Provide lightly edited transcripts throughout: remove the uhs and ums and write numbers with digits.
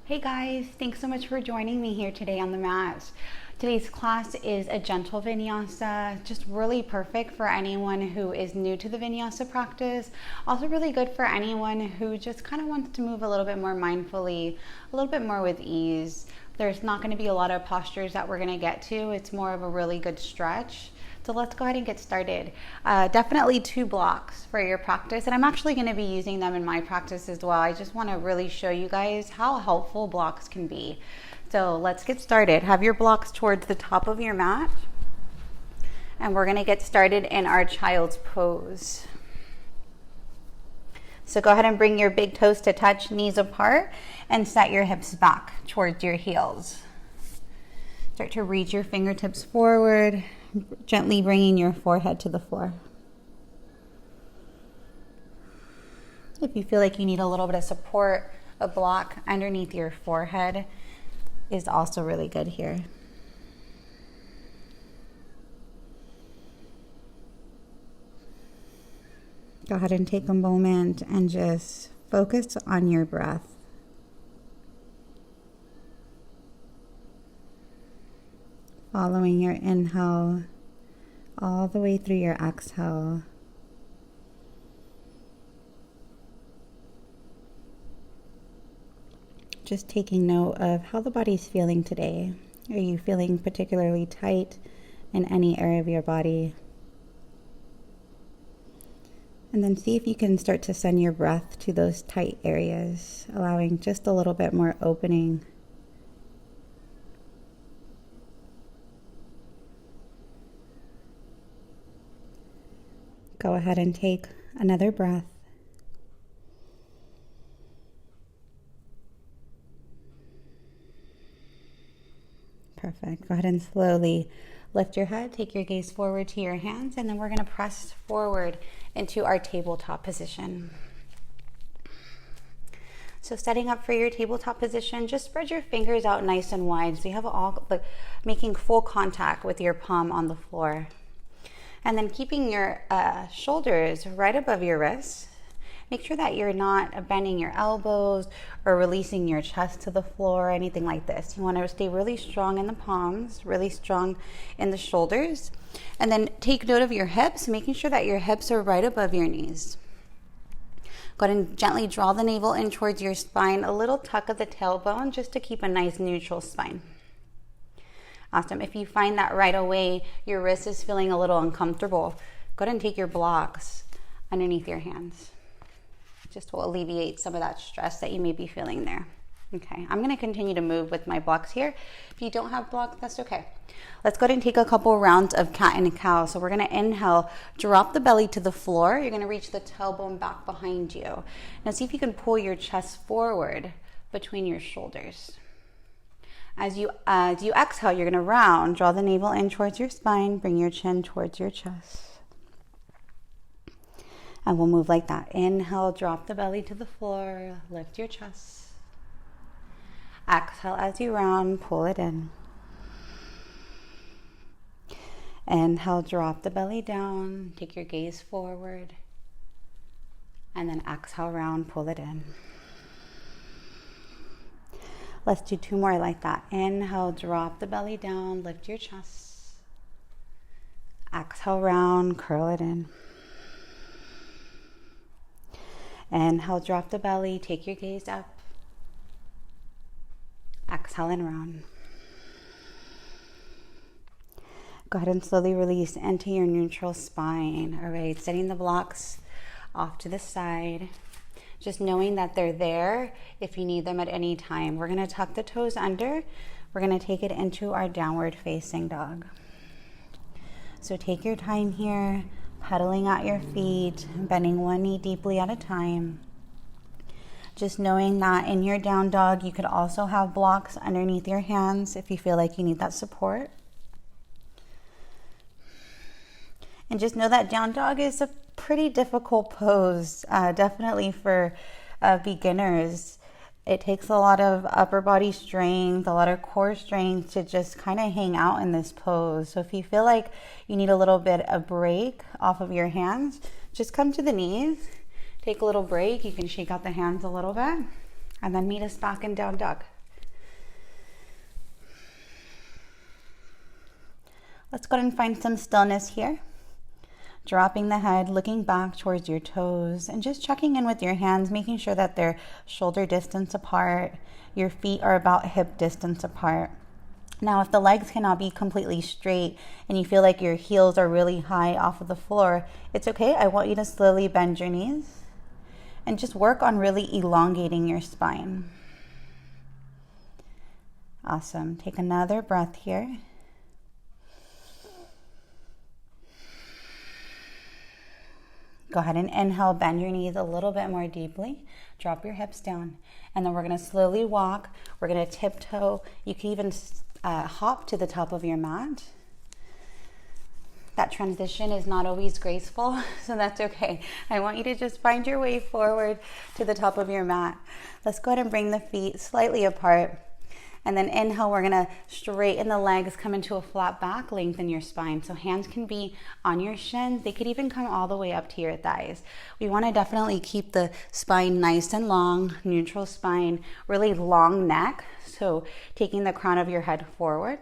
Hey guys, thanks so much for joining me here today on the mat. Today's class is a gentle vinyasa, just really perfect for anyone who is new to the vinyasa practice. Also really good for anyone who just kind of wants to move a little bit more mindfully, a little bit more with ease. There's not going to be a lot of postures that we're going to get to. It's more of a really good stretch. So let's go ahead and get started. Definitely 2 blocks for your practice, and I'm actually going to be using them in my practice as well. I just want to really show you guys how helpful blocks can be. So let's get started. Have your blocks towards the top of your mat, and we're going to get started in our child's pose. So go ahead and bring your big toes to touch, knees apart, and set your hips back towards your heels. Start to reach your fingertips forward, gently bringing your forehead to the floor. If you feel like you need a little bit of support, a block underneath your forehead is also really good here. Go ahead and take a moment and just focus on your breath. Following your inhale all the way through your exhale. Just taking note of how the body's feeling today. Are you feeling particularly tight in any area of your body? And then see if you can start to send your breath to those tight areas, allowing just a little bit more opening. Go ahead and take another breath. Perfect. Go ahead and slowly lift your head, take your gaze forward to your hands, and then we're going to press forward into our tabletop position. So setting up for your tabletop position, just spread your fingers out nice and wide so you have all, but making full contact with your palm on the floor. And then keeping your shoulders right above your wrists. Make sure that you're not bending your elbows or releasing your chest to the floor or anything like this. You want to stay really strong in the palms, really strong in the shoulders. And then take note of your hips, making sure that your hips are right above your knees. Go ahead and gently draw the navel in towards your spine, a little tuck of the tailbone just to keep a nice neutral spine. Awesome. If you find that right away your wrist is feeling a little uncomfortable, go ahead and take your blocks underneath your hands. Just to alleviate some of that stress that you may be feeling there. Okay, I'm going to continue to move with my blocks here. If you don't have blocks, that's okay. Let's go ahead and take a couple rounds of cat and cow. So we're going to inhale, drop the belly to the floor. You're going to reach the tailbone back behind you. Now see if you can pull your chest forward between your shoulders. As you exhale, you're going to round, draw the navel in towards your spine, bring your chin towards your chest. And we'll move like that. Inhale, drop the belly to the floor, lift your chest. Exhale as you round, pull it in. Inhale, drop the belly down, take your gaze forward. And then exhale, round, pull it in. Let's do 2 more like that. Inhale, drop the belly down, lift your chest. Exhale, round, curl it in. Inhale, drop the belly, take your gaze up. Exhale and round. Go ahead and slowly release into your neutral spine. All right, setting the blocks off to the side. Just knowing that they're there if you need them at any time. We're going to tuck the toes under. We're going to take it into our downward facing dog. So take your time here, pedaling out your feet, bending one knee deeply at a time. Just knowing that in your down dog, you could also have blocks underneath your hands if you feel like you need that support. And just know that down dog is a pretty difficult pose, definitely for beginners. It takes a lot of upper body strength, a lot of core strength to just kind of hang out in this pose. So if you feel like you need a little bit of break off of your hands, just come to the knees, take a little break. You can shake out the hands a little bit, and then meet us back in down dog. Let's go ahead and find some stillness here. Dropping the head, looking back towards your toes, and just checking in with your hands, making sure that they're shoulder distance apart. Your feet are about hip distance apart. Now, if the legs cannot be completely straight and you feel like your heels are really high off of the floor, it's okay. I want you to slowly bend your knees and just work on really elongating your spine. Awesome. Take another breath here. Go ahead and inhale, bend your knees a little bit more deeply. Drop your hips down. And then we're going to slowly walk. We're going to tiptoe. You can even hop to the top of your mat. That transition is not always graceful, so that's okay. I want you to just find your way forward to the top of your mat. Let's go ahead and bring the feet slightly apart. And then inhale, we're gonna straighten the legs, come into a flat back, lengthen your spine. So hands can be on your shins. They could even come all the way up to your thighs. We wanna definitely keep the spine nice and long, neutral spine, really long neck. So taking the crown of your head forward.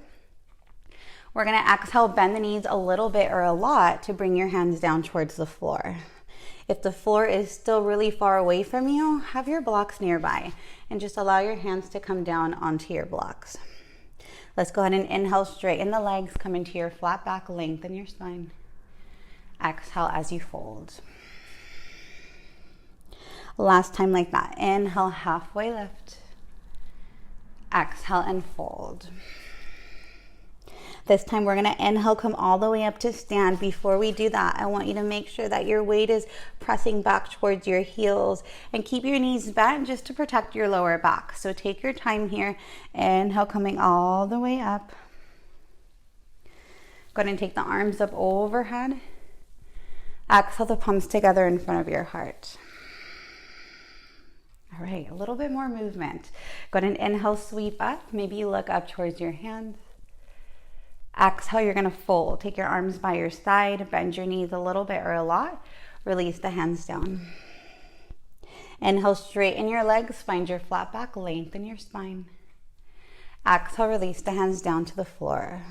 We're gonna exhale, bend the knees a little bit or a lot to bring your hands down towards the floor. If the floor is still really far away from you, have your blocks nearby and just allow your hands to come down onto your blocks. Let's go ahead and inhale, straighten the legs, come into your flat back, lengthen your spine. Exhale as you fold. Last time like that. Inhale, halfway lift. Exhale and fold. This time we're gonna inhale, come all the way up to stand. Before we do that, I want you to make sure that your weight is pressing back towards your heels and keep your knees bent just to protect your lower back. So take your time here. Inhale, coming all the way up. Go ahead and take the arms up overhead. Exhale the palms together in front of your heart. All right, a little bit more movement. Go ahead and inhale, sweep up. Maybe you look up towards your hands. Exhale, you're gonna fold. Take your arms by your side, bend your knees a little bit or a lot. Release the hands down. Inhale, straighten your legs, find your flat back, lengthen your spine. Exhale, release the hands down to the floor.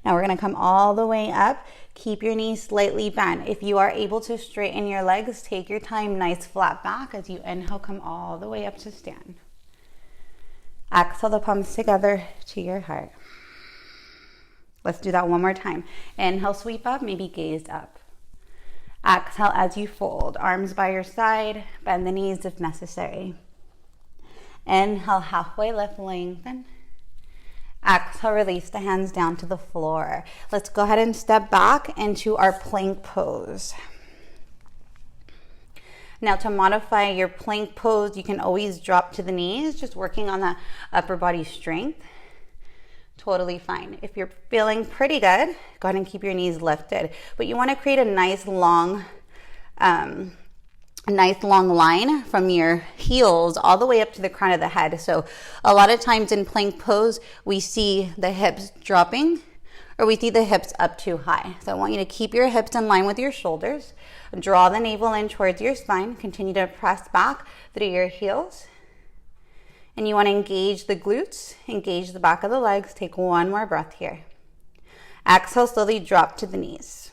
Now we're gonna come all the way up. Keep your knees slightly bent. If you are able to straighten your legs, take your time, nice flat back as you inhale, come all the way up to stand. Exhale the palms together to your heart. Let's do that one more time. Inhale, sweep up, maybe gaze up. Exhale as you fold, arms by your side, bend the knees if necessary. Inhale, halfway lift, lengthen. Exhale, release the hands down to the floor. Let's go ahead and step back into our plank pose. Now to modify your plank pose, you can always drop to the knees, just working on that upper body strength. Totally fine. If you're feeling pretty good, go ahead and keep your knees lifted. But you want to create a nice long line from your heels all the way up to the crown of the head. So a lot of times in plank pose, we see the hips dropping or we see the hips up too high. So I want you to keep your hips in line with your shoulders. Draw the navel in towards your spine. Continue to press back through your heels. And you want to engage the glutes, engage the back of the legs. Take one more breath here. Exhale, slowly drop to the knees.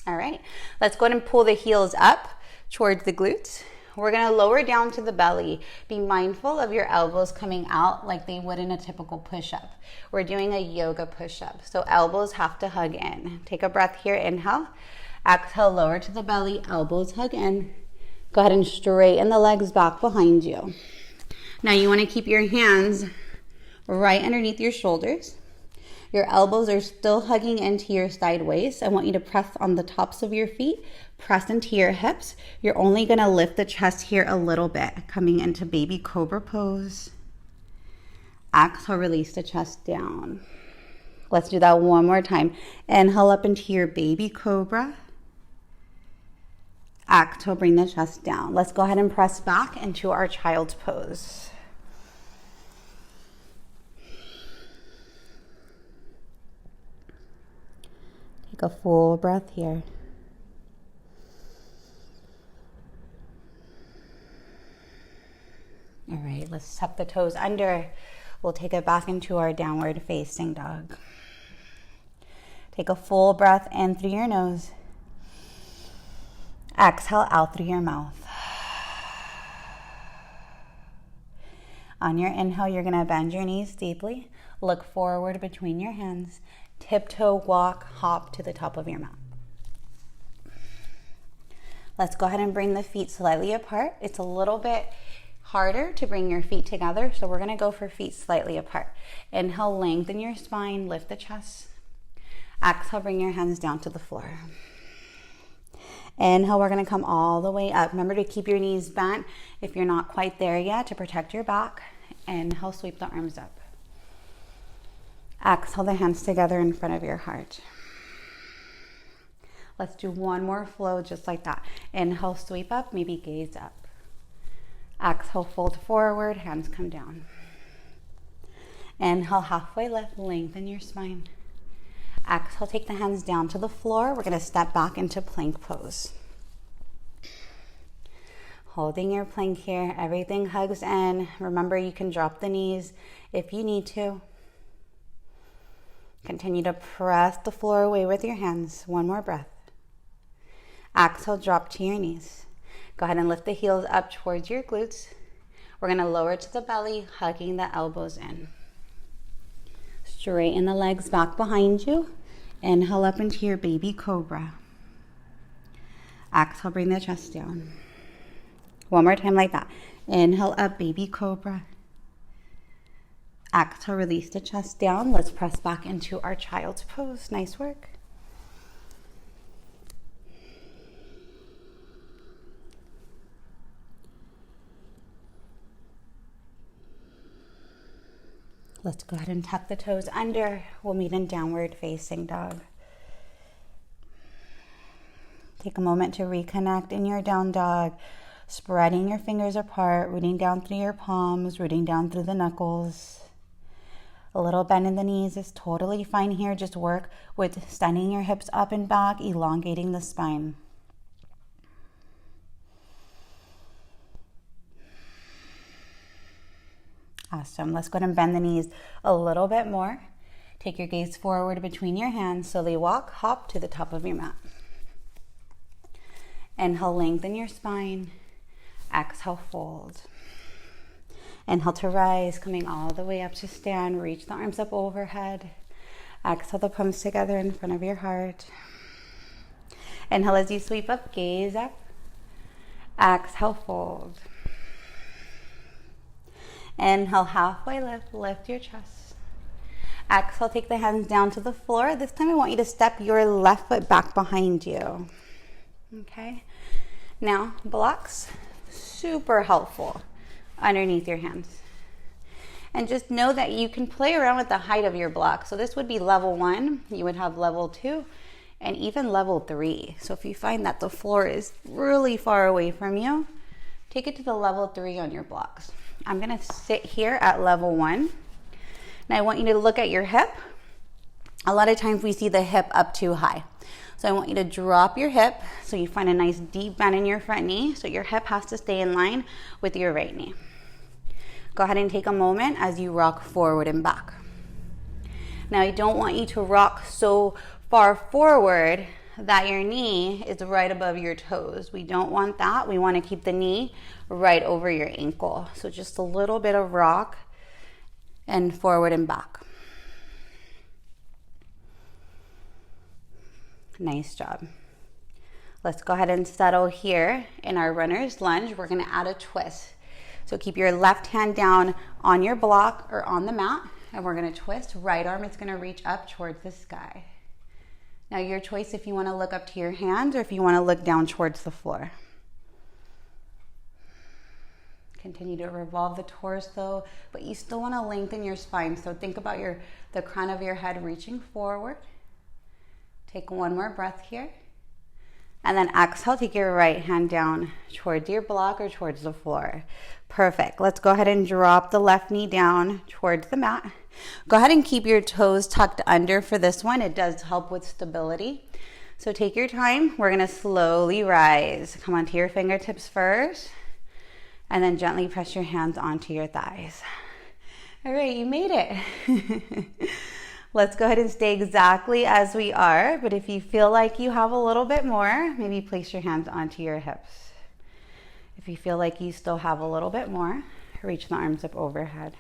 All right, let's go ahead and pull the heels up towards the glutes. We're gonna lower down to the belly. Be mindful of your elbows coming out like they would in a typical push-up. We're doing a yoga push-up, so elbows have to hug in. Take a breath here, inhale. Exhale, lower to the belly, elbows hug in. Go ahead and straighten the legs back behind you. Now you want to keep your hands right underneath your shoulders. Your elbows are still hugging into your side waist. I want you to press on the tops of your feet, press into your hips. You're only going to lift the chest here a little bit, coming into baby cobra pose. Exhale, release the chest down. Let's do that one more time. Inhale up into your baby cobra. Exhale, bring the chest down. Let's go ahead and press back into our child's pose. Take a full breath here. All right, let's tuck the toes under. We'll take it back into our downward facing dog. Take a full breath in through your nose. Exhale out through your mouth. On your inhale, you're going to bend your knees deeply. Look forward between your hands. Tiptoe, walk, hop to the top of your mat. Let's go ahead and bring the feet slightly apart. It's a little bit harder to bring your feet together, so we're going to go for feet slightly apart. Inhale, lengthen your spine, lift the chest. Exhale, bring your hands down to the floor. Inhale, we're going to come all the way up. Remember to keep your knees bent if you're not quite there yet to protect your back. Inhale, sweep the arms up. Exhale, the hands together in front of your heart. Let's do one more flow just like that. Inhale, sweep up, maybe gaze up. Exhale, fold forward, hands come down. Inhale, halfway lift, lengthen your spine. Exhale, take the hands down to the floor. We're going to step back into plank pose. Holding your plank here, everything hugs in. Remember, you can drop the knees if you need to. Continue to press the floor away with your hands. One more breath. Exhale, drop to your knees. Go ahead and lift the heels up towards your glutes. We're going to lower to the belly, hugging the elbows in. Straighten the legs back behind you. Inhale up into your baby cobra. Exhale, bring the chest down. One more time like that. Inhale up, baby cobra. Exhale, release the chest down. Let's press back into our child's pose. Nice work. Let's go ahead and tuck the toes under. We'll meet in downward facing dog. Take a moment to reconnect in your down dog, spreading your fingers apart, rooting down through your palms, rooting down through the knuckles. A little bend in the knees is totally fine here. Just work with standing your hips up and back, elongating the spine. Awesome. Let's go ahead and bend the knees a little bit more. Take your gaze forward between your hands. Slowly walk, hop to the top of your mat. Inhale, lengthen your spine. Exhale, fold. Inhale to rise, coming all the way up to stand. Reach the arms up overhead. Exhale, the palms together in front of your heart. Inhale as you sweep up, gaze up. Exhale, fold. Inhale, halfway lift, lift your chest. Exhale, take the hands down to the floor. This time I want you to step your left foot back behind you. Okay? Now, blocks, super helpful underneath your hands. And just know that you can play around with the height of your block. So this would be level 1. You would have level 2 and even level 3. So if you find that the floor is really far away from you, take it to the level 3 on your blocks. I'm going to sit here at level 1. And I want you to look at your hip. A lot of times we see the hip up too high. So I want you to drop your hip so you find a nice deep bend in your front knee. So your hip has to stay in line with your right knee. Go ahead and take a moment as you rock forward and back. Now I don't want you to rock so far forward that your knee is right above your toes. We don't want that. We want to keep the knee right over your ankle. So just a little bit of rock and forward and back. Nice job. Let's go ahead and settle here in our runner's lunge. We're going to add a twist. So keep your left hand down on your block or on the mat, and we're going to twist. Right arm is going to reach up towards the sky. Now your choice if you want to look up to your hand or if you want to look down towards the floor. Continue to revolve the torso, but you still want to lengthen your spine. So think about the crown of your head reaching forward. Take one more breath here. And then exhale, take your right hand down towards your block or towards the floor. Perfect. Let's go ahead and drop the left knee down towards the mat. Go ahead and keep your toes tucked under for this one. It does help with stability. So take your time. We're going to slowly rise. Come onto your fingertips first. And then gently press your hands onto your thighs. All right, you made it. Let's go ahead and stay exactly as we are, but if you feel like you have a little bit more, maybe place your hands onto your hips. If you feel like you still have a little bit more, reach the arms up overhead.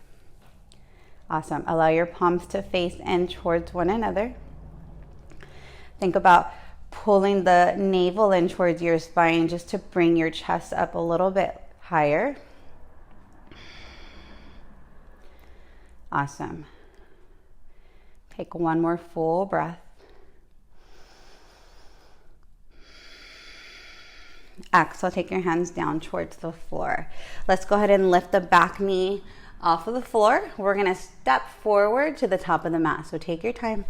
Awesome. Allow your palms to face in towards one another. Think about pulling the navel in towards your spine just to bring your chest up a little bit higher. Awesome. Take one more full breath. Exhale, take your hands down towards the floor. Let's go ahead and lift the back knee off of the floor. We're gonna step forward to the top of the mat. So take your time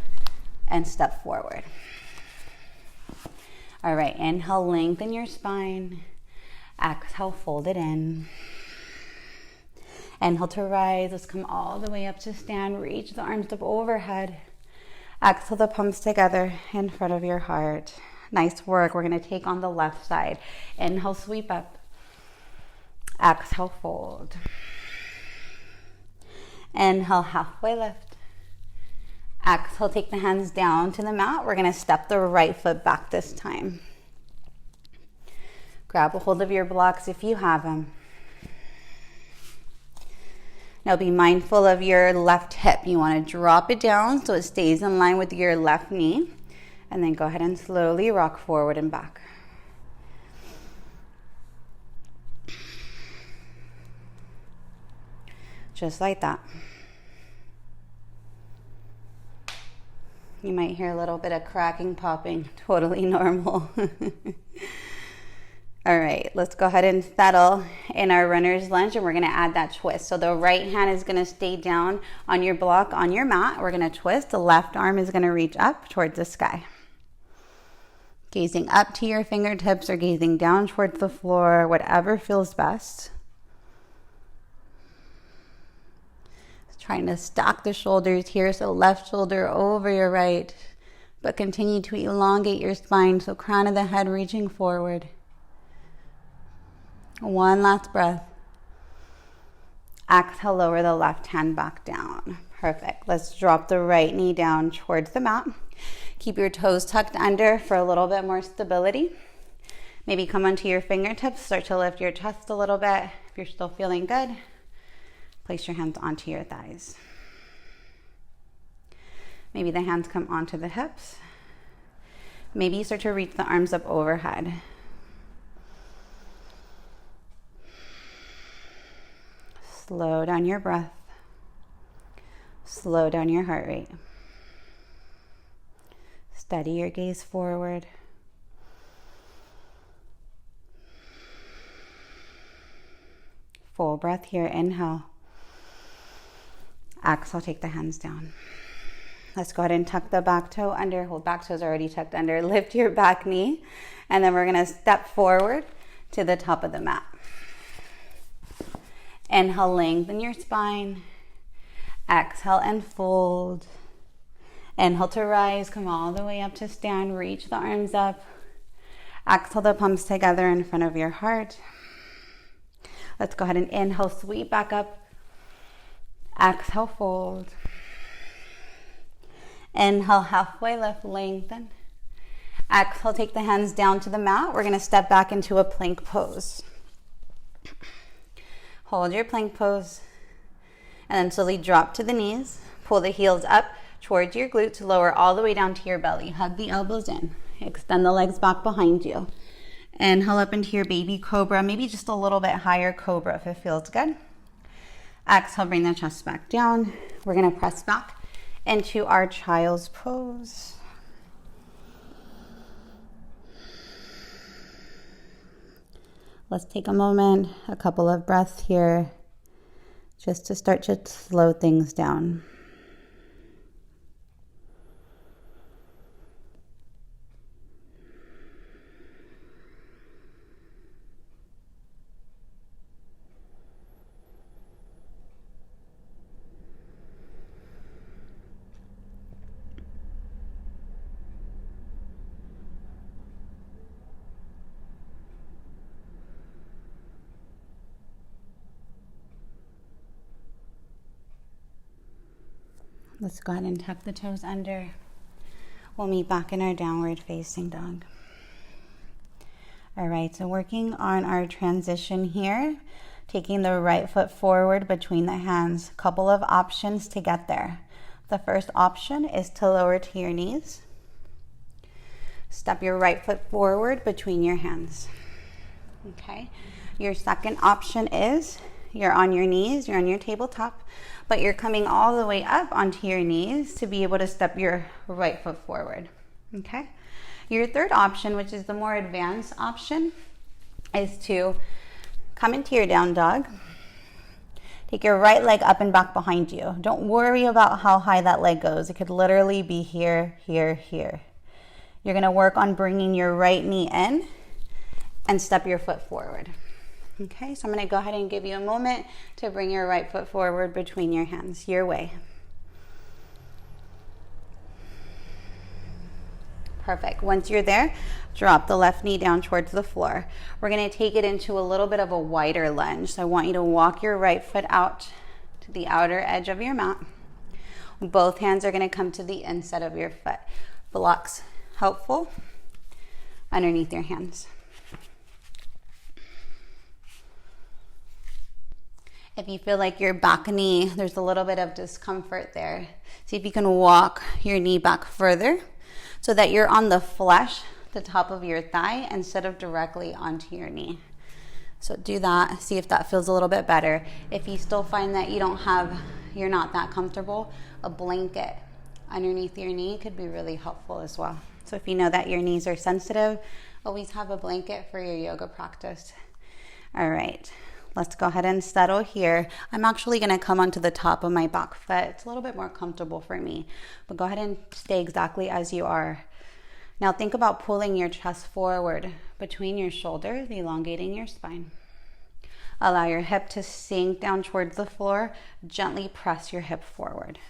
and step forward. All right, inhale, lengthen your spine. Exhale, fold it in. Inhale to rise. Let's come all the way up to stand. Reach the arms up overhead. Exhale the palms together in front of your heart. Nice work. We're going to take on the left side. Inhale, sweep up. Exhale, fold. Inhale, halfway lift. Exhale, take the hands down to the mat. We're going to step the right foot back this time. Grab a hold of your blocks if you have them. Now be mindful of your left hip. You want to drop it down so it stays in line with your left knee. And then go ahead and slowly rock forward and back. Just like that. You might hear a little bit of cracking, popping. Totally normal. All right, let's go ahead and settle in our runner's lunge, and we're gonna add that twist. So the right hand is gonna stay down on your block on your mat. We're gonna twist. The left arm is gonna reach up towards the sky. Gazing up to your fingertips or gazing down towards the floor, whatever feels best. Trying to stack the shoulders here, so left shoulder over your right, but continue to elongate your spine, so crown of the head reaching forward. One last breath. Exhale, lower the left hand back down. Perfect. Let's drop the right knee down towards the mat. Keep your toes tucked under for a little bit more stability. Maybe come onto your fingertips, start to lift your chest a little bit. If you're still feeling good, place your hands onto your thighs. Maybe the hands come onto the hips. Maybe you start to reach the arms up overhead. Slow down your breath. Slow down your heart rate. Steady your gaze forward. Full breath here. Inhale. Exhale, take the hands down. Let's go ahead and tuck the back toe under. Hold, back toes already tucked under. Lift your back knee. And then we're going to step forward to the top of the mat. Inhale, lengthen your spine. Exhale and fold. Inhale to rise. Come all the way up to stand. Reach the arms up. Exhale the palms together in front of your heart. Let's go ahead and inhale, sweep back up. Exhale, fold. Inhale, halfway lift, lengthen. Exhale, take the hands down to the mat. We're going to step back into a plank pose. Hold your plank pose. And then slowly drop to the knees. Pull the heels up towards your glutes. Lower all the way down to your belly. Hug the elbows in. Extend the legs back behind you. Inhale up into your baby cobra. Maybe just a little bit higher cobra if it feels good. Exhale, bring the chest back down. We're going to press back into our child's pose. Let's take a moment, a couple of breaths here, just to start to slow things down. Let's go ahead and tuck the toes under. We'll meet back in our downward facing dog. All right, so working on our transition here, taking the right foot forward between the hands. Couple of options to get there. The first option is to lower to your knees. Step your right foot forward between your hands. Okay. Your second option is you're on your knees, you're on your tabletop, but you're coming all the way up onto your knees to be able to step your right foot forward. Okay. Your third option, which is the more advanced option, is to come into your down dog. Take your right leg up and back behind you. Don't worry about how high that leg goes. It could literally be here, here, here. You're going to work on bringing your right knee in and step your foot forward. Okay, so I'm going to go ahead and give you a moment to bring your right foot forward between your hands, your way. Perfect. Once you're there, drop the left knee down towards the floor. We're going to take it into a little bit of a wider lunge. So I want you to walk your right foot out to the outer edge of your mat. Both hands are going to come to the inside of your foot. Blocks helpful underneath your hands. If you feel like your back knee, there's a little bit of discomfort there. See if you can walk your knee back further so that you're on the flesh, the top of your thigh, instead of directly onto your knee. So do that, see if that feels a little bit better. If you still find that you're not that comfortable, a blanket underneath your knee could be really helpful as well. So if you know that your knees are sensitive, always have a blanket for your yoga practice. All right. Let's go ahead and settle here. I'm actually going to come onto the top of my back foot. It's a little bit more comfortable for me, but go ahead and stay exactly as you are. Now think about pulling your chest forward between your shoulders, elongating your spine. Allow your hip to sink down towards the floor. Gently press your hip forward.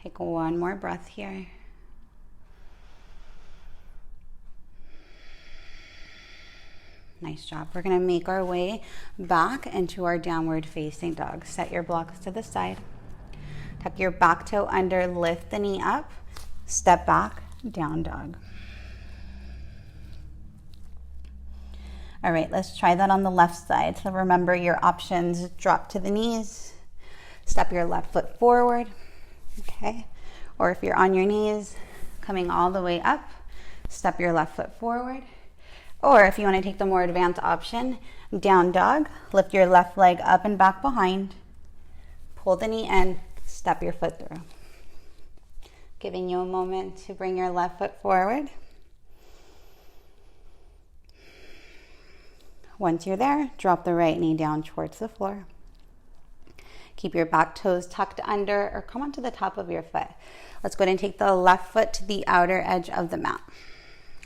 Take one more breath here. Nice job. We're going to make our way back into our downward facing dog. Set your blocks to the side. Tuck your back toe under, lift the knee up, step back, down dog. All right, let's try that on the left side. So remember your options, drop to the knees, step your left foot forward, okay? Or if you're on your knees, coming all the way up, step your left foot forward. Or if you want to take the more advanced option, down dog, lift your left leg up and back behind, pull the knee in, step your foot through. Giving you a moment to bring your left foot forward. Once you're there, drop the right knee down towards the floor. Keep your back toes tucked under or come onto the top of your foot. Let's go ahead and take the left foot to the outer edge of the mat.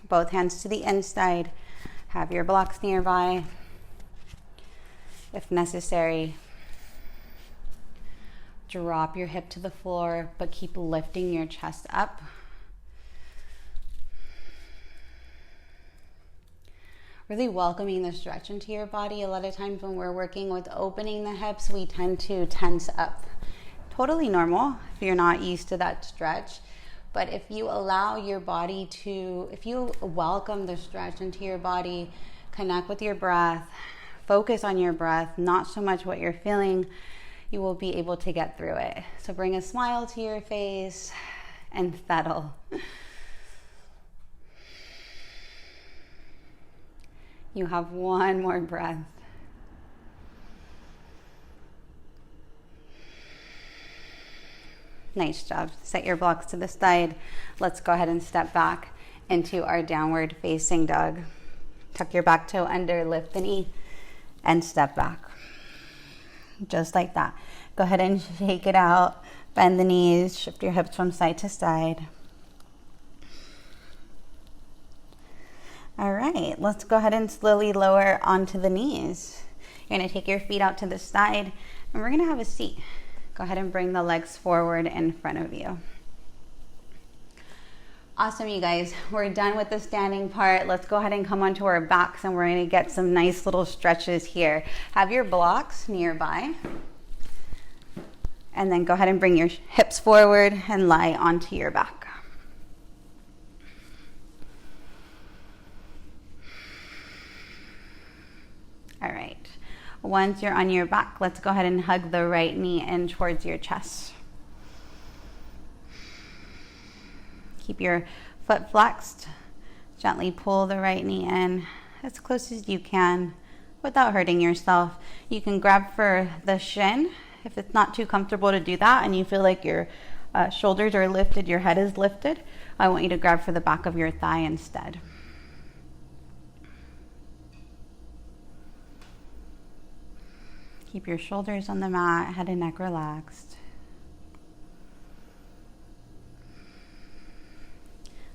Both hands to the inside. Have your blocks nearby. If necessary, drop your hip to the floor, but keep lifting your chest up. Really welcoming the stretch into your body. A lot of times when we're working with opening the hips, we tend to tense up. Totally normal if you're not used to that stretch. But if you allow your body to, if you welcome the stretch into your body, connect with your breath, focus on your breath, not so much what you're feeling, you will be able to get through it. So bring a smile to your face and settle. You have one more breath. Nice job. Set your blocks to the side. Let's go ahead and step back into our downward facing dog. Tuck your back toe under, lift the knee, and step back. Just like that. Go ahead and shake it out. Bend the knees, shift your hips from side to side. All right, let's go ahead and slowly lower onto the knees. You're gonna take your feet out to the side, and we're gonna have a seat. Go ahead and bring the legs forward in front of you. Awesome, you guys. We're done with the standing part. Let's go ahead and come onto our backs, and we're going to get some nice little stretches here. Have your blocks nearby. And then go ahead and bring your hips forward and lie onto your back. All right. Once you're on your back, let's go ahead and hug the right knee in towards your chest. Keep your foot flexed. Gently pull the right knee in as close as you can without hurting yourself. You can grab for the shin if it's not too comfortable to do that and you feel like your shoulders are lifted, your head is lifted. I want you to grab for the back of your thigh instead. Keep your shoulders on the mat, head and neck relaxed.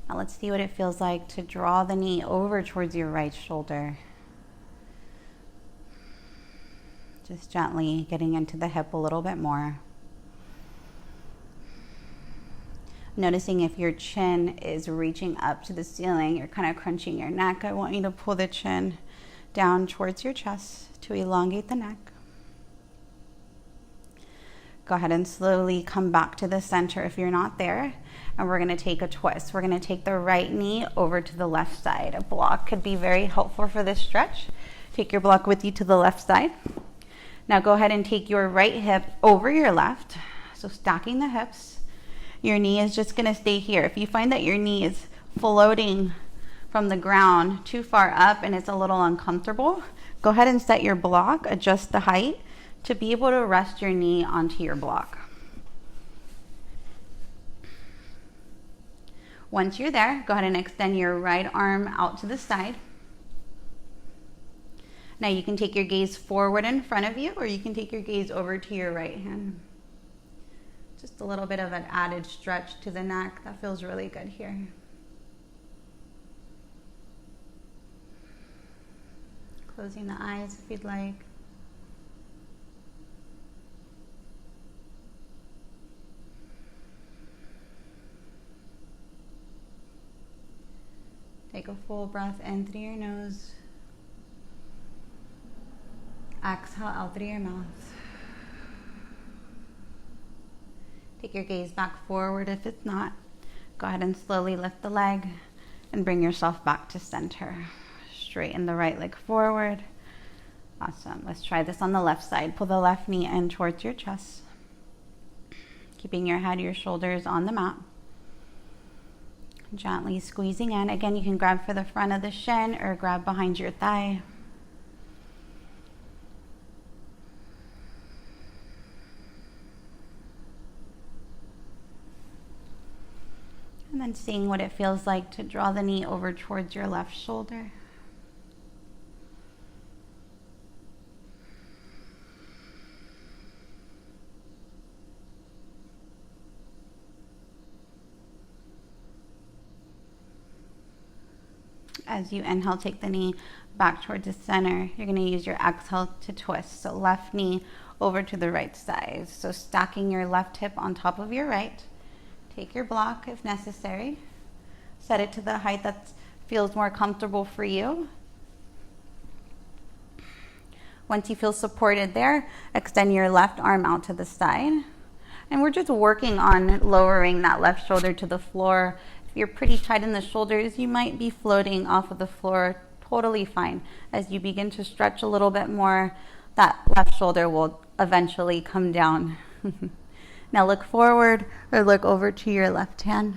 Now let's see what it feels like to draw the knee over towards your right shoulder. Just gently getting into the hip a little bit more. Noticing if your chin is reaching up to the ceiling, you're kind of crunching your neck. I want you to pull the chin down towards your chest to elongate the neck. Go ahead and slowly come back to the center if you're not there. And we're going to take a twist. We're going to take the right knee over to the left side. A block could be very helpful for this stretch. Take your block with you to the left side. Now go ahead and take your right hip over your left. So stacking the hips. Your knee is just going to stay here. If you find that your knee is floating from the ground too far up and it's a little uncomfortable, go ahead and set your block, adjust the height to be able to rest your knee onto your block. Once you're there, go ahead and extend your right arm out to the side. Now you can take your gaze forward in front of you, or you can take your gaze over to your right hand. Just a little bit of an added stretch to the neck. That feels really good here. Closing the eyes if you'd like. Take a full breath in through your nose. Exhale out through your mouth. Take your gaze back forward if it's not. Go ahead and slowly lift the leg and bring yourself back to center. Straighten the right leg forward. Awesome. Let's try this on the left side. Pull the left knee in towards your chest. Keeping your head, your shoulders on the mat. Gently squeezing in. Again, you can grab for the front of the shin or grab behind your thigh. And then seeing what it feels like to draw the knee over towards your left shoulder. As you inhale, take the knee back towards the center. You're going to use your exhale to twist. So left knee over to the right side. So stacking your left hip on top of your right. Take your block if necessary. Set it to the height that feels more comfortable for you. Once you feel supported there, extend your left arm out to the side. And we're just working on lowering that left shoulder to the floor. If you're pretty tight in the shoulders, you might be floating off of the floor. Totally fine. As you begin to stretch a little bit more, that left shoulder will eventually come down. Now look forward or look over to your left hand.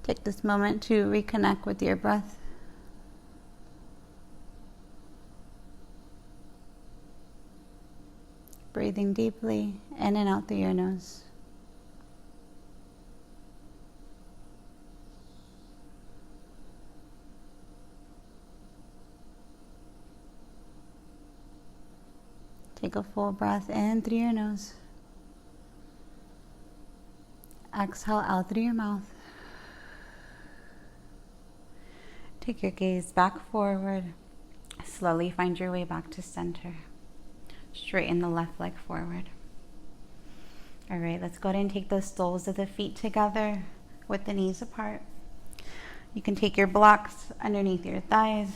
Take this moment to reconnect with your breath. Breathing deeply in and out through your nose. Take a full breath in through your nose. Exhale out through your mouth. Take your gaze back forward. Slowly find your way back to center. Straighten the left leg forward. All right, let's go ahead and take the soles of the feet together with the knees apart. You can take your blocks underneath your thighs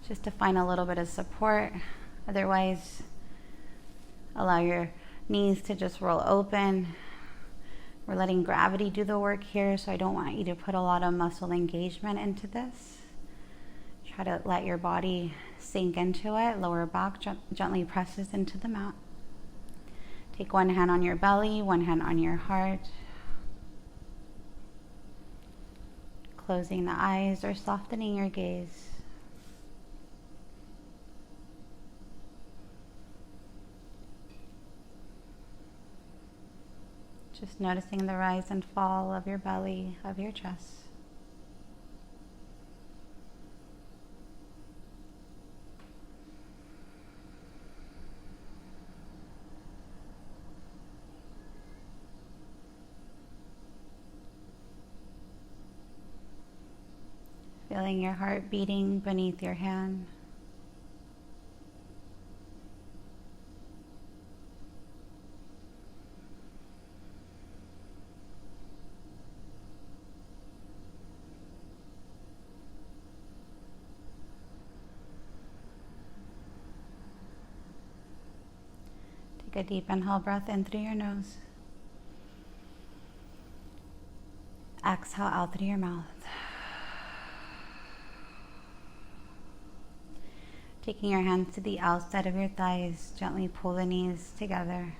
just to find a little bit of support. Otherwise, allow your knees to just roll open. We're letting gravity do the work here, so I don't want you to put a lot of muscle engagement into this. Try to let your body sink into it. Lower back gently presses into the mat. Take one hand on your belly, one hand on your heart. Closing the eyes or softening your gaze. Just noticing the rise and fall of your belly, of your chest. Feeling your heart beating beneath your hand. Take a deep inhale breath in through your nose. Exhale out through your mouth. Taking your hands to the outside of your thighs, gently pull the knees together.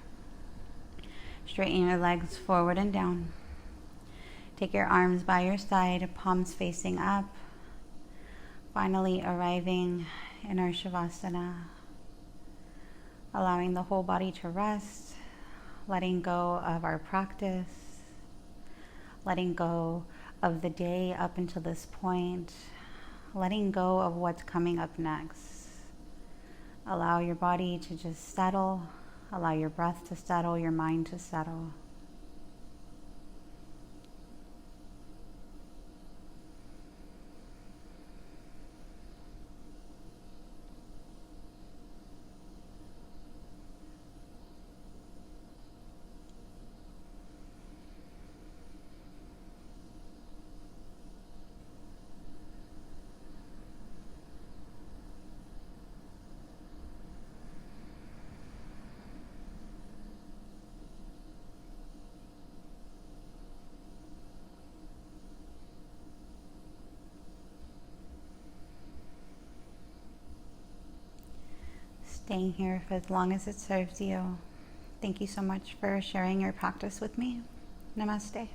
Straighten your legs forward and down. Take your arms by your side, palms facing up. Finally arriving in our Shavasana. Allowing the whole body to rest, letting go of our practice, letting go of the day up until this point, letting go of what's coming up next. Allow your body to just settle. Allow your breath to settle, your mind to settle. Staying here for as long as it serves you. Thank you so much for sharing your practice with me. Namaste.